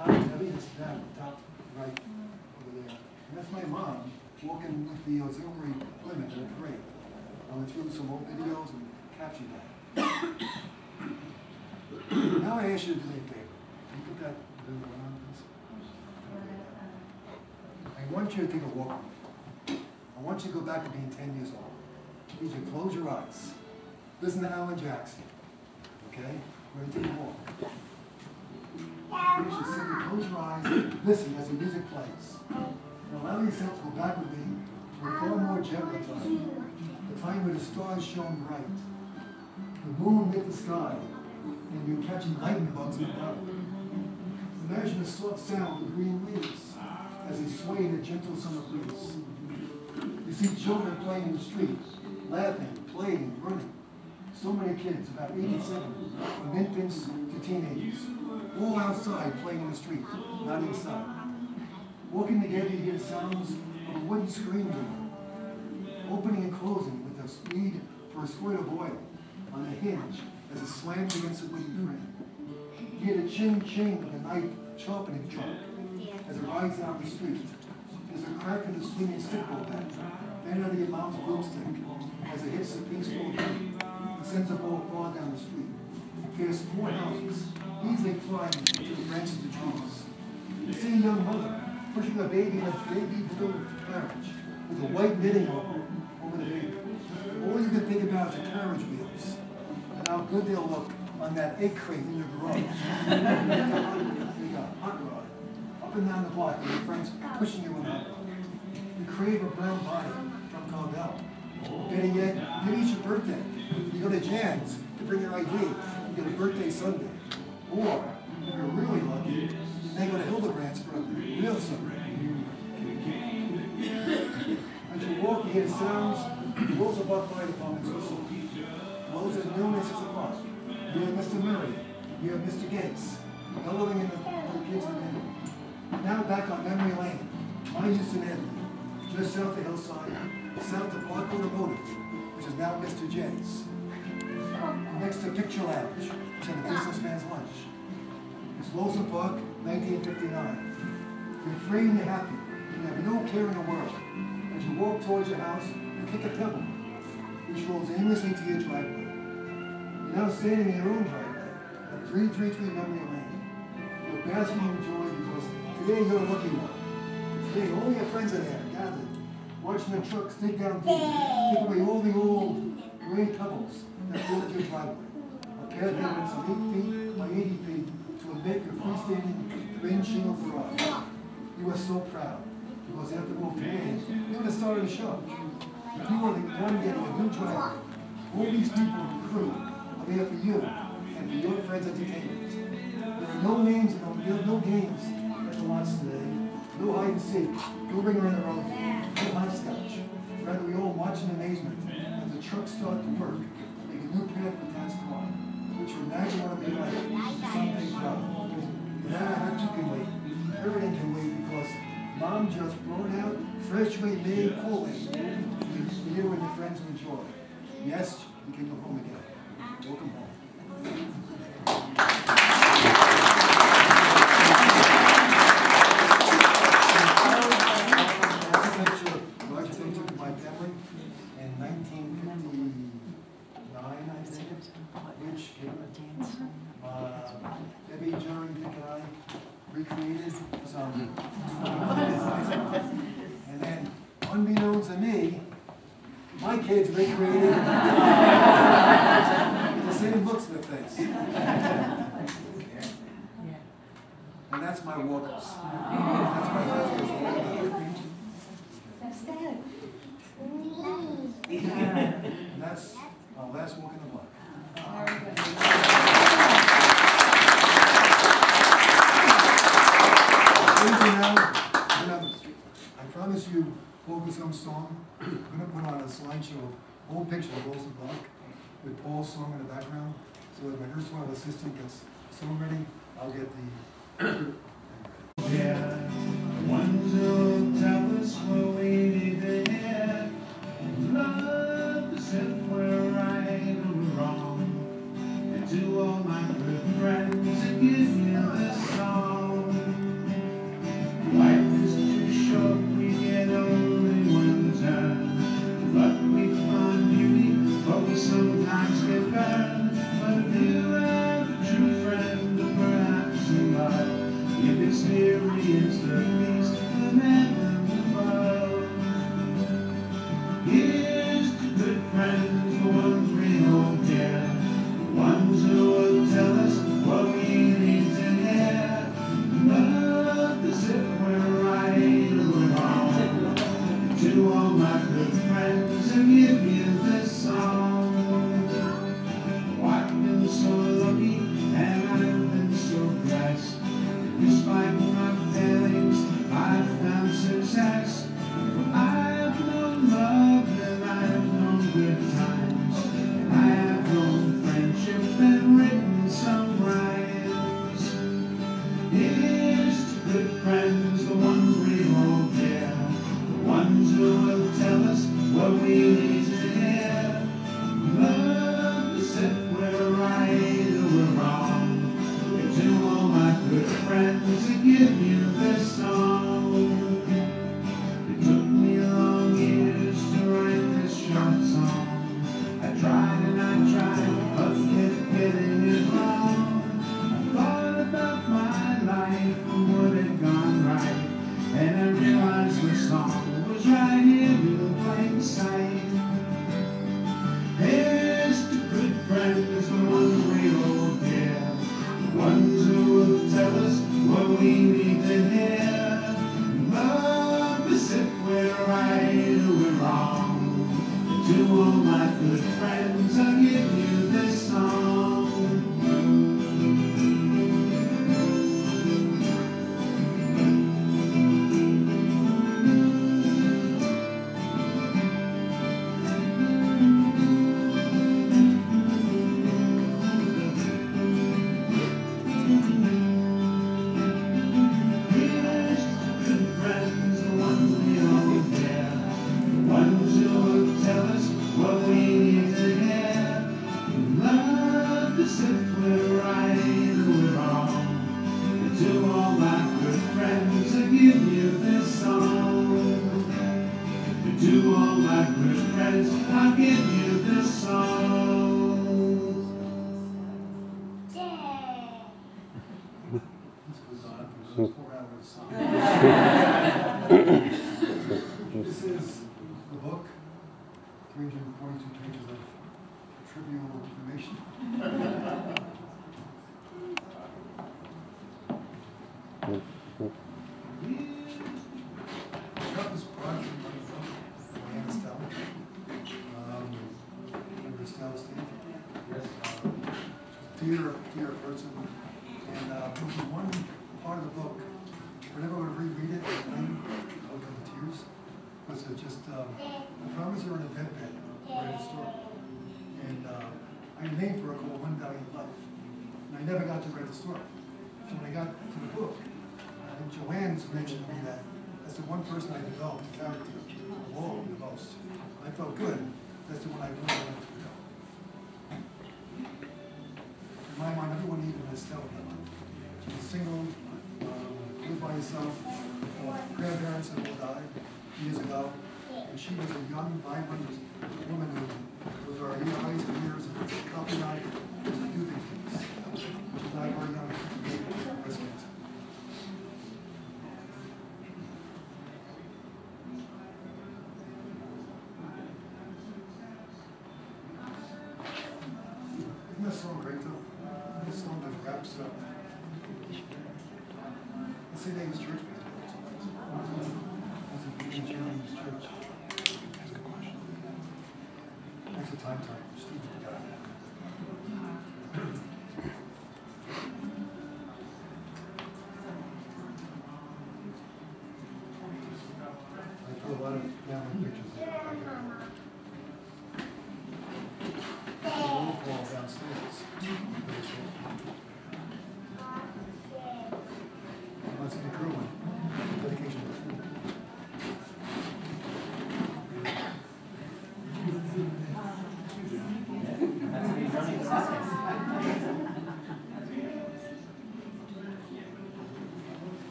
top heavy, it's down, top right over there. And that's my mom walking with the auxiliary women in a parade. I went through some old videos and captured that. Now I ask you to do me a favor. Can you put that video on, please? I want you to take a walk with me. I want you to go back to being 10 years old. I need you to close your eyes. Listen to Alan Jackson. Okay? We're going to take a walk. You should simply close your eyes, listen as the music plays. And allow yourself to go back with me to a far more gentle time. The time where the stars shone bright. The moon lit the sky, and you're catching lightning bugs in the dark. Imagine the soft sound of green leaves as they sway in a gentle summer breeze. You see children playing in the street, laughing, playing, running. So many kids, about 87, from infants to teenagers, all outside playing in the street, not inside. Walking together, you hear the sounds of a wooden screen door, opening and closing with the speed for a squirt of oil on the hinge as it slams against the wooden frame. You hear the ching-ching of the knife sharpening truck as it rides down the street. There's a crack in the swinging stickball bat, then out of your mom's broomstick as it hits the pink school gate and sends a ball far down the street. There's 4 houses, easily flying to the branches of trees. You see a young mother pushing a baby in a baby blue carriage with a white knitting over the baby. All you can think about is the carriage wheels and how good they'll look on that egg crate in your garage. You got a hot rod up and down the block with your friends pushing you around. You crave a brown body from Caldwell. Better yet, maybe it's your birthday. You go to Jan's to bring your ID. You get a birthday Sunday. Or, if you're really lucky, you may go to Hildebrandt's for a real Sunday. As you walk, you hear the sounds of the Roosevelt Fire Department's whistle. Blows at noon and 6 o'clock. You have Mr. Murray. You have Mr. Gates. Bellowing in the kids in the middle. Now back on Memory Lane, my Houston Avenue, just south of Hillside, south of Park Automotive, which is now Mr. J's. Next to Picture Lounge, which had a businessman's lunch. It's Wilson Park, 1959. You're free and you're happy. You have no care in the world. As you walk towards your house, you kick a pebble, which rolls aimlessly to your driveway. You're now standing in your own driveway at 333 Memory Lane. You're basking in joy because today you're a lucky one. Today all your friends are there, gathered, watching the trucks dig down deep, take away all the old gray pebbles that filled your driveway. A pair of cabinets of 8 feet by 80 feet to make a freestanding green shingle garage. You are so proud, because after all today, you're the star of the show. You are the one getting a new driveway. All these people in the crew are there for you and for your friends' entertainment. There are no names and no games at the lots today. No hide and seek, no ringer in the road, no hopscotch. Rather, we all watch in amazement as the trucks start to work, make a new path for Dad's car, which you imagine what it'll be like someday job. Nah, that you can wait. Everything can wait because Mom just brought out freshly made Kool-Aid for you and your friends to enjoy. Yes, you can go home again. Welcome home. In 1959, I think, which Debbie, Jerry, Dick, and I recreated some. And then, unbeknownst to me, my kids recreated the same looks in the face. And that's my walkers. That's my walkers. And that's our last walk in the block. I promise you, focus on song. I'm going to put on a slideshow of old pictures of Wilson Park with Paul's song in the background. So if my erstwhile assistant gets song ready, I'll get the. Yeah, one will tell us what we need to hear. Love is if we're right or wrong. And to all my good friends, I give you this song. experience the peace of heaven above. Here's to good friends, the ones we hold dear, the ones who will tell us what we need to hear. Love as if we're right or we're wrong. To all my good friends, I give you this song. I've been so lucky and I've been so blessed. Despite my failings, I've found success. For I've known love and I've known good times. And I have known friendship and written some rhymes. Here's to good friends, the ones we hold dear, the ones who will tell us what we need to hear. Love as if we're right or we're wrong. And to all my good friends, I give you this song. It took me long years to write this short song. I tried and I tried, but kept getting it wrong. I thought about my life and what had gone right, and I realized the song was right here in plain sight. Here's to good friends, the ones we hold dear, the ones who will tell us what we need to hear. Love as if we're right or we're wrong. To all my good friends, I'll give you this song. To all my good friends, I'll give you this song. This goes on for 4 hours. This is the book, 342 pages of trivial information. Got this project from Anne Estelle. Remember Estelle, Steve? Yes. Dear person. And this is one part of the book. Whenever I reread it, I'll come to tears. Because it just, I promised her on a deathbed, write a story. And I had named for her called One Valiant Life. And I never got to write the story. So when I got to the book, I think Joanne's mentioned to me that that's the one person I developed the character along the most. I felt good. That's the one I really wanted to develop. In my mind, everyone needed an Estelle in their life. She was single, lived by herself, grandparents had all died years ago, and she was a young, vibrant woman who was our eyes and ears and copyright to do these things. She died very young, breast cancer. Isn't that song great though? This song just wraps up. Let's say David's church. That's a big Chinese church. That's a good question. Thanks for time. Steve, you got it. I put a lot of family pictures there. The roll call downstairs. That's in the crew one. Dedication to food.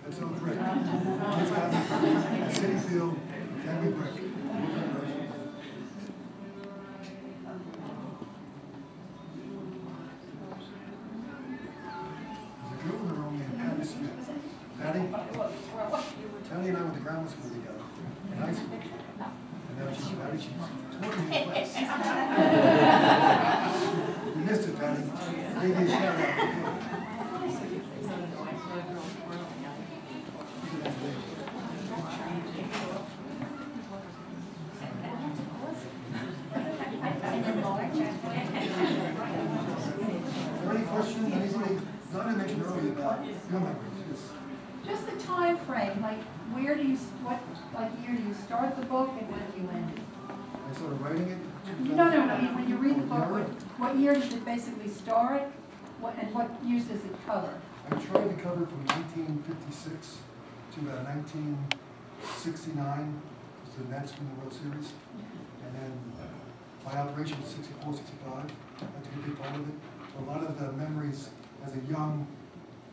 That's all brick. City Field, Academy brick. There's a girl in the room named Patty Tony and I went to grammar school together, in high school. And now she's married, she's totally new place. We missed it, Patty. Give you a shout out. Any questions, anything? Donna mentioned earlier about your memories. Yes. Just the time frame, like where do you, what, like year do you start the book and when do you end it? I started writing it. No, I mean, when you read the book, what year does it basically start? What, and what years does it cover? I tried to cover from 1956 to 1969, was the Mets win the World Series. And then my operation was 64, 65. I took a big part of it. A lot of the memories as a young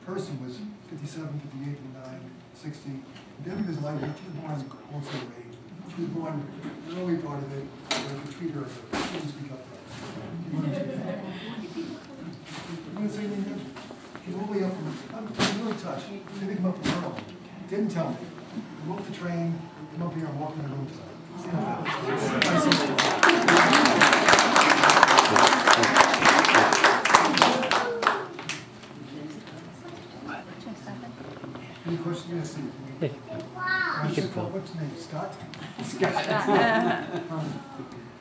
person was 57, 58, 59, 60. Debbie was like, she was born also her age. She was born the early part of it, but I could treat her as a, she didn't speak up to us. You want to say anything? Came all the way up from, I'm really touched. They come up from Earl. Didn't tell me. Come off the train, come up here and walk in the room tonight. See how Any questions? Yes, see. What's your name? Scott? Scott.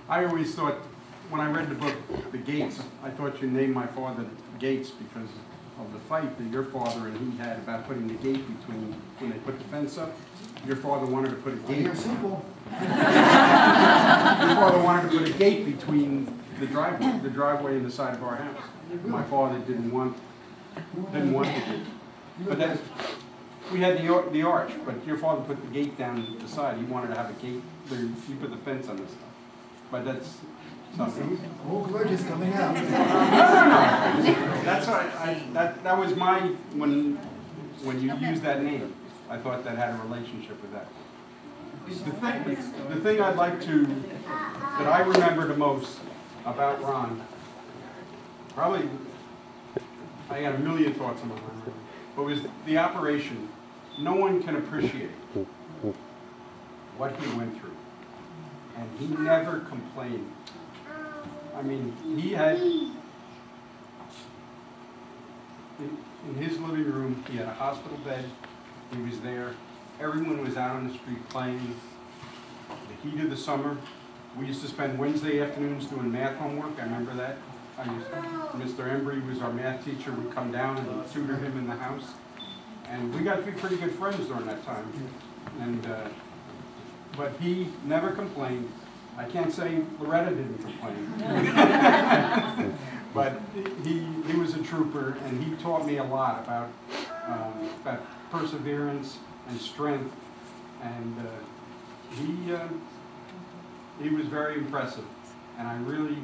I always thought, when I read the book, The Gates, I thought you named my father Gates because of the fight that your father and he had about putting the gate between, when they put the fence up. Your father wanted to put a gate. You're simple. Your father wanted to put a gate between the driveway and the side of our house. My father didn't want the gate. But that's, we had the arch, but your father put the gate down the side. He wanted to have a gate where he put the fence on this stuff. But that's something. Old grudge is coming out. That's what that was my, when you used that name, I thought that had a relationship with that. The thing I'd like to, that I remember the most about Ron, probably, I got a million thoughts on my mind, but was the operation. No one can appreciate what he went through. And he never complained. I mean, he had, in his living room, he had a hospital bed. He was there. Everyone was out on the street playing. The heat of the summer. We used to spend Wednesday afternoons doing math homework. I remember that. Mr. Embry was our math teacher. Would come down and tutor him in the house. And we got to be pretty good friends during that time. And but he never complained. I can't say Loretta didn't complain. But he was a trooper, and he taught me a lot about perseverance and strength. And he was very impressive. And I really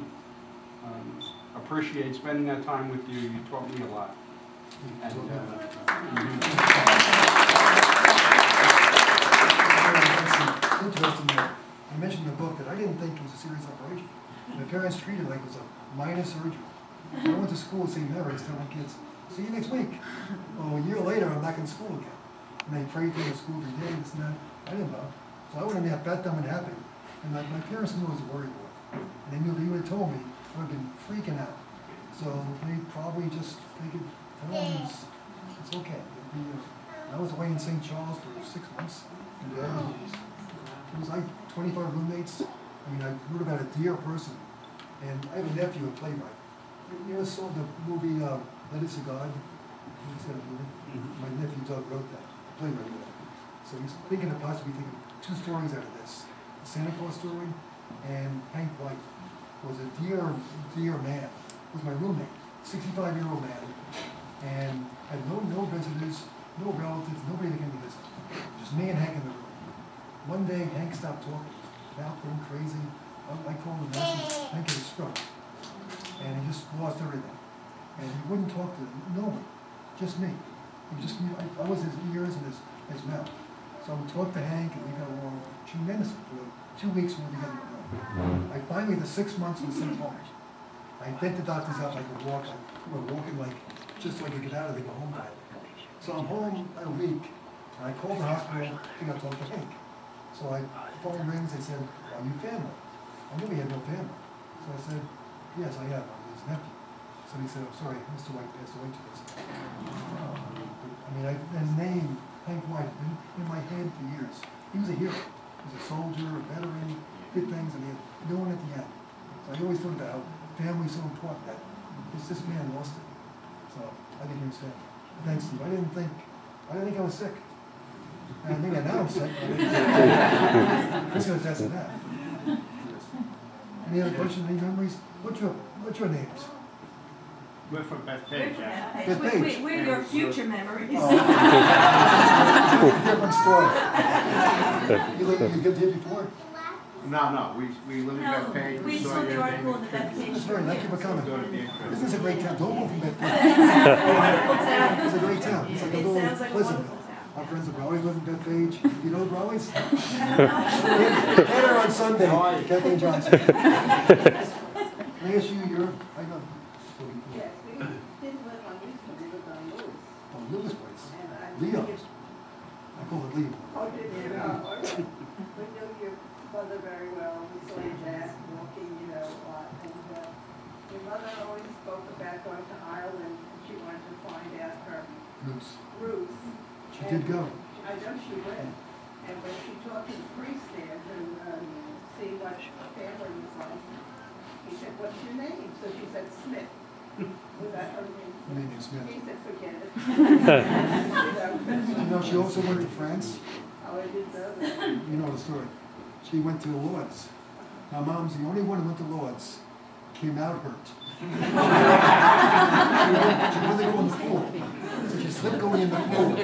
appreciate spending that time with you. You taught me a lot. And, It's interesting that I mentioned in the book that I didn't think it was a serious operation. My parents treated it like it was a minor surgery. I went to school at St. Mary's telling kids, see you next week. Well, a year later, I'm back in school again. And they prayed for me at school every day, and this and that. I didn't know. So I went in there, bet them and happy. And like, my parents knew I was worried about it. And they knew they would have told me, I would have been freaking out. So they probably just figured, tell them it's okay. I was away in St. Charles for 6 months. And it was like 25 roommates. I mean, I wrote about a dear person. And I have a nephew, a playwright. You ever saw the movie Letters to God? You said a movie? My nephew Doug wrote that, playwright wrote it. So he's thinking of possibly taking 2 stories out of this. The Santa Claus story and Hank White was a dear man. Was my roommate, 65-year-old man. And had no visitors, no relatives, nobody that came to visit. Just me and Hank in the room. One day, Hank stopped talking, mouth going crazy. I called the nurses. Hank had a stroke. And he just lost everything. And he wouldn't talk to nobody, just me. He just, I was his ears and his mouth. So I would talk to Hank, and we got along tremendously for 2 weeks we were together. I finally, the 6 months was sent home. I begged the doctors out, I could walk. We were walking like, just so I could get out of there, go home. So I'm home a week, And I called the hospital, I think I talked to Hank. So the phone rings, they said, are you family? I knew he had no family. So I said, yes, I am, I'm his nephew. So he said, I'm sorry, Mr. White passed away today. I mean, his name, Hank White, been in my head for years. He was a hero. He was a soldier, a veteran, did things, and he had no one at the end. So I always thought about how family's so important that this man lost it. So I didn't hear his family. Thanks, Steve. I didn't think I was sick. And I think I know I'm sick. Chris goes, that's that. Any other questions, any memories? What's your names? We're from Bethpage. Bethpage. We're your future memories. That's a different story. You lived here before? No, we live in No, Bethpage. we saw the article in the Bethpage. That's very, thank you for coming. Go to the interest. This is a great town. Don't move from Bethpage. Wonderful town. It's a great town. It's like a It little sounds like a Pleasantville. wonderful town. Our friends at Brawley's live in Bethpage. You know the Brawleys? Had her on Sunday, Kathleen Johnson. Can I ask you, I know. Yes, we didn't live on Houston, we lived on Lewis. Oh, Lewis place. And I Leo. think it's- I call it Leo. Oh, did you know? We knew your mother very well, we saw your dad walking, you know, a lot. And your mother always spoke about going to Ireland, and she wanted to find out her Roots. roots. She did go. I know she went. And when she talked to the priest there to see what her family was like, he said, what's your name? So she said, Smith. Was that her name? Her name is Smith. He said, forget it. You know, she also went to France. Oh, I didn't know that. You know the story. She went to Lourdes. My mom's the only one who went to Lourdes. Came out hurt. She wanted to go in the pool. So she slipped going in the pool.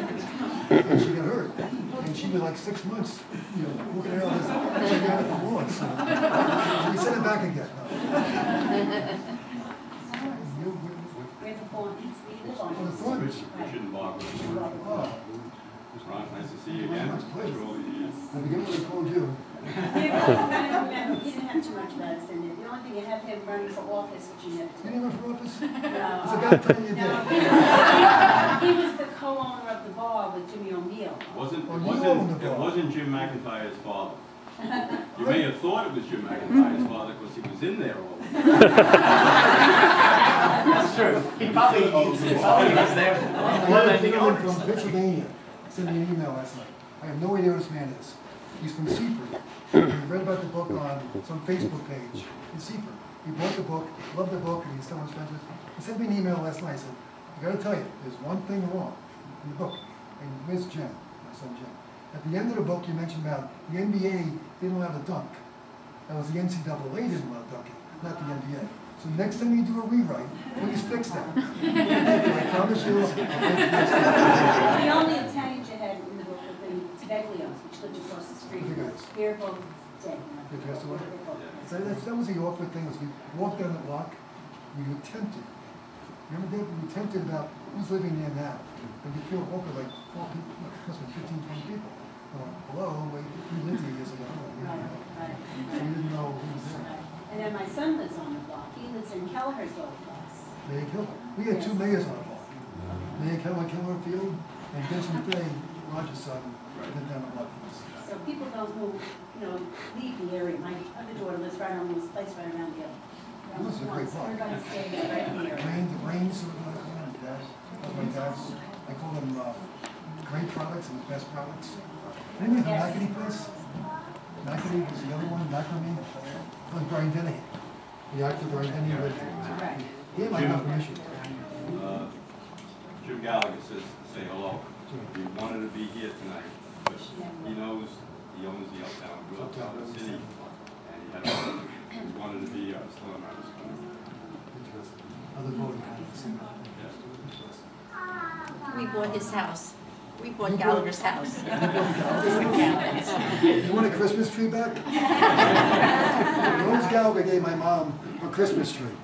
And she got hurt. And she was like 6 months, you know, looking at all this. She got it from Lourdes. So we sent it back again. We have a phone, we live on. Oh, the Thorns. Richard and Bob. Oh, Ron, nice to see you again. Much pleasure. After all these years. I forget what they called you. He didn't have too much buzz in it. The only thing you have to have running for office, which you never You did. didn't run for office? It's No. about time you No, did. he was the co-owner of the bar with Jimmy O'Neill. It wasn't Jim McIntyre's father. You may have thought it was Jim McIntyre's father because he was in there all the time. That's true. He probably was there. A gentleman from Pennsylvania sent me an email last night. I have no idea who this man is. He's from Seaford. He read about the book on some Facebook page in Seaford. He bought the book, loved the book, and he's telling his friends. He sent me an email last night. He said, I gotta tell you, there's one thing wrong in the book. And where's Jim, my son Jim? At the end of the book, you mentioned about the NBA didn't allow to dunk. That was the NCAA didn't allow dunking, not the NBA. So next time you do a rewrite, please fix that. I promise you. I'll fix this. The only Italians you had in the book were the Taveglios, which lived across the street. Pretty good. They're both dead. They passed away? They're both dead. So that was the awkward thing, was we walked down the block, we were tempted. Remember that? We were tempted about who's living there now. And you feel awkward, like 4 people, must be 15, 20 people. Hello, wait, we lived here years ago. Right, right. So we didn't know who was there. Right. And then my son lives on the block. He lives in Kelleher's old place. Mayor Keller. We had 2 mayors on the block. Mayor Keller, Keller Field, and Vincent Fay, Roger's son, lived down the block from us. So people don't move, leave the area. My other daughter lives right on this place right around the other. It was a great block. Everybody stays right here. Rain, sort of like that. My dad's, I call them great products and best products. Remember the Yes. McAdee place? McAdee was the other one, McNamee. That was Brian Denny. The actor Brian Denny lived there. Right. He had my confirmation. Jim Gallagher says to say hello. He wanted to be here tonight, but he knows he owns the Uptown Good City, and he wanted to be here. I was telling him I was coming. Interesting. Other voting. We bought his house. We You bought bought- Gallagher's house. You want a Christmas tree back? Rose Gallagher gave my mom a Christmas tree,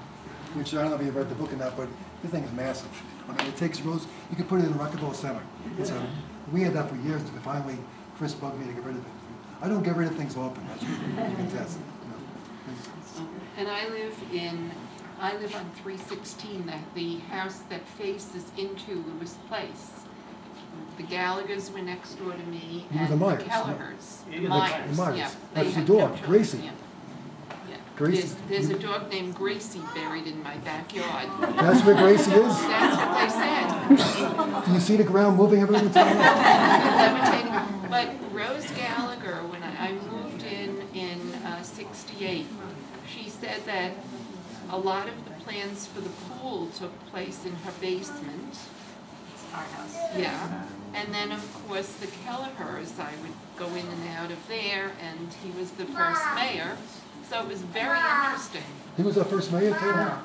which I don't know if you've read the book or not, but this thing is massive. I mean, it takes rose, you could put it in the Rockefeller Center. We had that for years, but finally Chris bugged me to get rid of it. I don't get rid of things often, as you can test. And I live on 316, the house that faces into Lewis Place. The Gallaghers were next door to me, You were and the the Myers, yeah. Kellehers. Yeah, The the Myers, Myers. yeah. That's They the had no dog, children, Gracie. yeah. Yeah. Gracie. There's a dog named Gracie buried in my backyard. That's where Gracie is? That's what they said. Do you see the ground moving every time? Levitating. But Rose Gallagher, when I moved in 68, she said that a lot of the plans for the pool took place in her basement. Our house. Yeah, and then of course the Kellehers, I would go in and out of there, and he was the first mayor, so it was very interesting. He was our first mayor, too? No,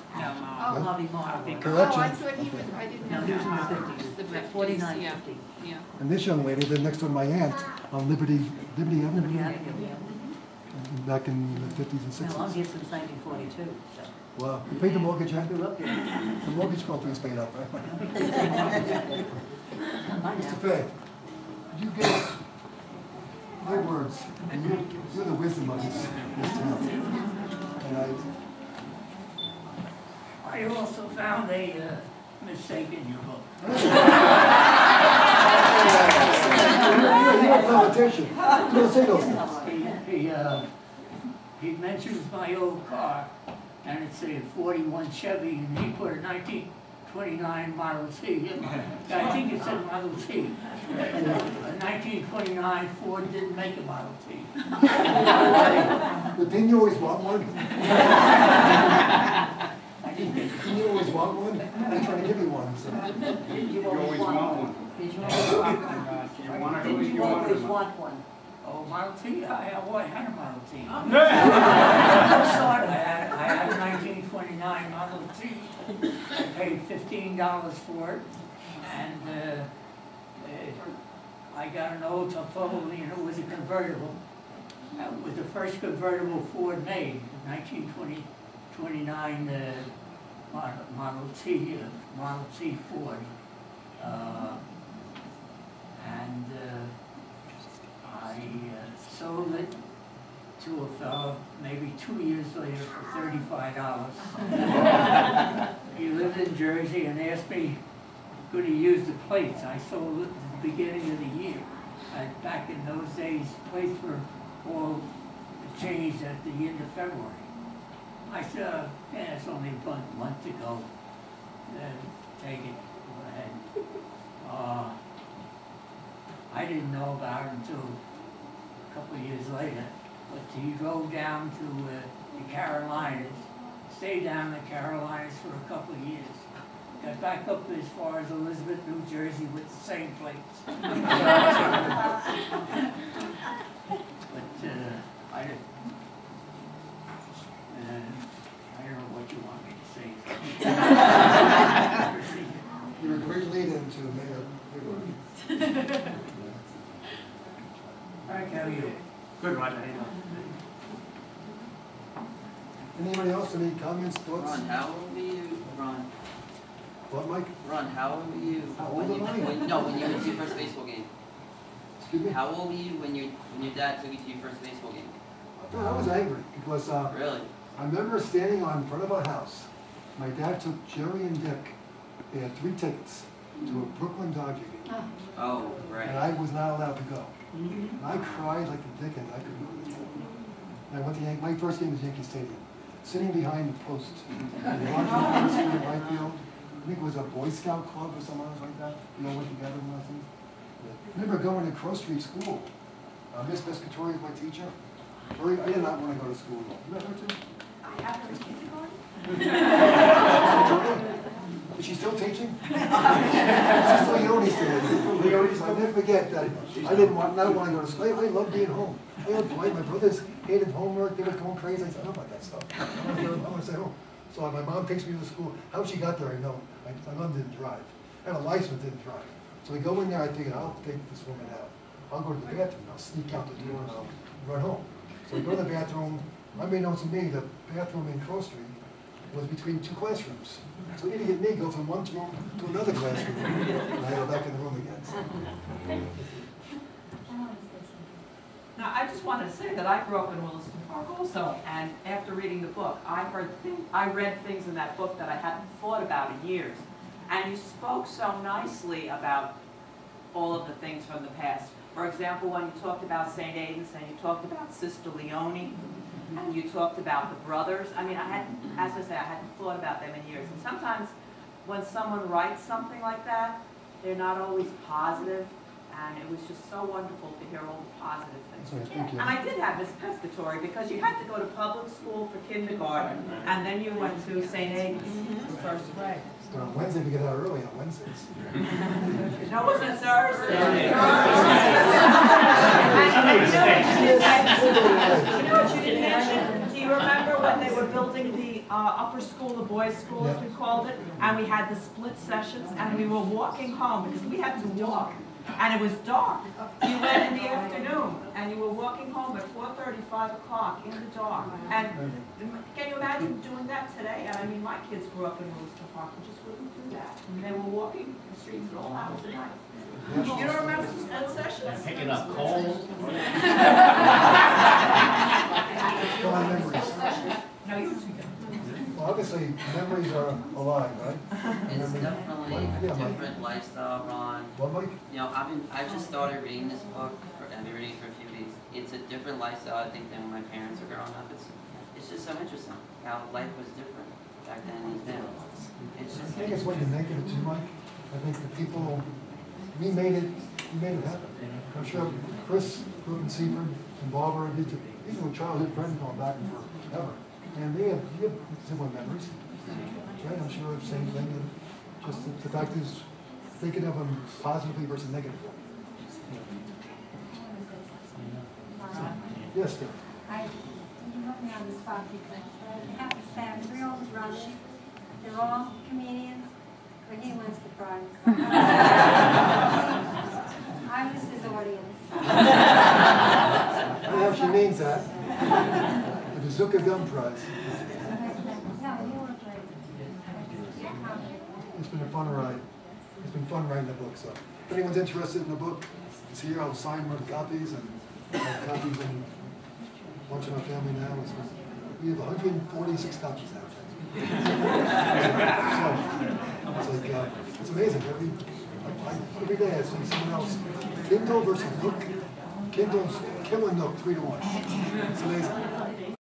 Bobby Moore. Oh, Correction. I thought he was, I didn't know No, he was in the that. 50s. The 50s, 49, yeah, 50. yeah. And this young lady lived next door to my aunt on Liberty Avenue, Yeah, back in the 50s and no, I'm 60s. here since 1942, so. Wow. You paid the mortgage, I huh? grew up here. The mortgage company's paid up, right? Bye Mr. now. Fay, could you give us your words? And you're the wisdom of this town. And I also found a mistake in your book. You're a politician. You don't say those things. He mentions my old car, and it's a 41 Chevy, and he put a 1929 Model T. I think it said Model T. A 1929 Ford didn't make a Model T. But didn't you always want one? I didn't get it. Didn't you always want one? I'm trying to give you one. So. You always want one. Did you always want one? You want to Did you always want one? Oh, Model T? I had a Model T. I started, I had a 1929 Model T. I paid $15 for it, and I got an old Topolini, and it was a convertible. It was the first convertible Ford made, 1929 Model T Ford. And I sold it to a fellow maybe 2 years later for $35. He lived in Jersey and asked me, could he use the plates? I sold it at the beginning of the year. Back in those days, plates were all changed at the end of February. I said, yeah, it's only a month to go. Take it, go ahead. I didn't know about it until a couple of years later, but he drove down to the Carolinas, stayed down in the Carolinas for a couple of years. Got back up as far as Elizabeth, New Jersey with the same plates. But I don't know what you want me to say. You're a great lead-in to Mayor Hayward. Frank, how are you? Good, Roger. Anybody else, any comments, thoughts? Ron, how old were you? Ron, What, Mike? Ron, how old were you? How when old you, am I? when you went to your first baseball game? Excuse me? How old were you when your dad took you to your first baseball game? I was angry because Really? I remember standing on in front of our house. My dad took Jerry and Dick. They had 3 tickets to a Brooklyn Dodger game. Oh, right. And I was not allowed to go. And I cried like the dickens. I couldn't go to the game. And I went to my first game was Yankee Stadium. Sitting behind the post. And watching the field in right field. I think it was a Boy Scout club or something else like that. We all went together and all things. I remember going to Crow Street School. Miss Pescatori was my teacher. I did not want to go to school. You met her too? I have her in kindergarten. Is she still teaching? She's still Leone still. I'll never forget that. I did not want to go to school. I loved being home. I loved playing. My brothers hated homework. They were going crazy. I said, I don't know about that stuff. I want to stay home. So my mom takes me to school. How she got there, I know. My mom didn't drive. I had a license, didn't drive. So we go in there. I figured, I'll take this woman out. I'll go to the bathroom. I'll sneak out the door and I'll run home. So we go to the bathroom. Unbeknownst to me, the bathroom in Crow Street was between 2 classrooms. So you didn't get me go from one room to another classroom, and I go back in the room again. Now, I just wanted to say that I grew up in Williston Park also, and after reading the book, I read things in that book that I hadn't thought about in years. And you spoke so nicely about all of the things from the past. For example, when you talked about St. Aidan's and you talked about Sister Leone, and you talked about the brothers, I mean, I hadn't, as I say, I hadn't thought about them in years. And sometimes when someone writes something like that, they're not always positive, and it was just so wonderful to hear all the positive things. Thank you. And I did have Miss Pescatore, because you had to go to public school for kindergarten, and then you went to St. Aidan's for first grade. So on Wednesday, we get out early on Wednesdays. No, it was a Thursday. You know what you didn't mention? Do you remember when they were building the upper school, the boys' school, as we called it? And we had the split sessions, and we were walking home, because we had to walk, and it was dark. You went in the afternoon, and you were walking home at 4:30, 5 o'clock in the dark. And can you imagine doing that today? And I mean, my kids grew up in Williston Park, and just wouldn't do that. They were walking the streets at all hours of the night. You don't remember the split sessions? Picking up coal. Fond memories. No, you were too young. Well, obviously, memories are alive, right? It's definitely a Yeah, Mike. different lifestyle, Ron. What, Mike? You know, I just started reading this book, I've been reading it for a few weeks. It's a different lifestyle, I think, than when my parents were growing up. It's just so interesting how life was different back then and now. It's I just. think it's what you make of it too, Mike. I think the people, we made it happen. I'm sure Chris grew up in Seaford and Barbara, these are childhood friends going back and forever. And you have similar memories, right? I'm sure the same thing. And just the fact is, thinking of them positively versus negatively. Yes, sir. You put me on the spot because I have to say I have 3 older brothers. They're all comedians, but he wins the prize. I was his audience. I don't know if she means that. The Bazooka Gum Prize. No, you were great. It's been a fun ride. It's been fun writing the book. So if anyone's interested in the book, it's here. I'll sign one of the copies, and I have copies in a bunch of our family now. We have 146 copies now. So it's like it's amazing. Every day I see someone else. Kindle versus Nook. Kindle's killing Nook 3-1. It's amazing.